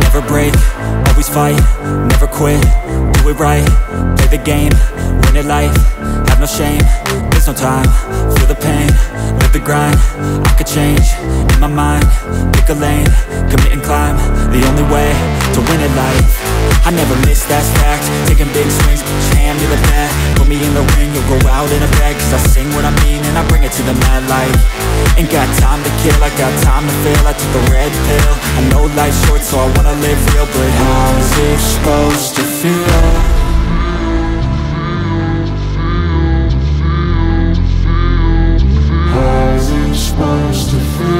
Never break, always fight, never quit, do it right, play the game, win it life, have no shame, there's no time, feel the pain, live the grind, I could change, in my mind, pick a lane, commit and climb, the only way to win it life. I never miss, that's fact, taking big swings, hand me the bat, put me in the ring, you'll go out in a bag, cause I sing what I mean and I bring it to the mad light. Ain't got time to kill, I got time to feel, I took the red pill, I know life's short so I wanna live real, but how's it supposed to feel? Supposed to feel.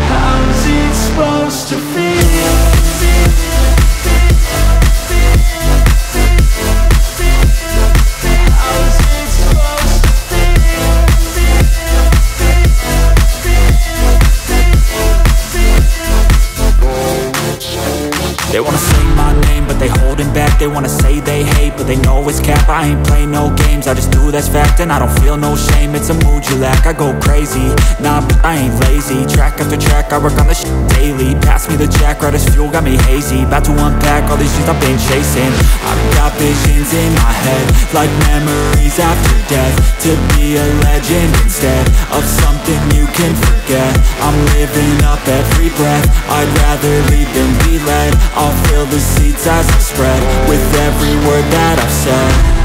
How's it supposed to feel? How's it supposed to feel? They wanna say my name, but they holding back. They wanna say they hate, but they know it's cap. I ain't play no games, I just do that's fact. And I don't feel no shame, it's a mood you lack. I go crazy, nah, but I ain't lazy. Track after track, I work on this shit daily. Pass me the jack, right as fuel, got me hazy. About to unpack all these things I've been chasing. I've got visions in my head, like memories after death. To be a legend instead of something you can forget. I'm living up every breath, I'd rather lead than be led. I'll fill the seats as I spread with every word that I've said.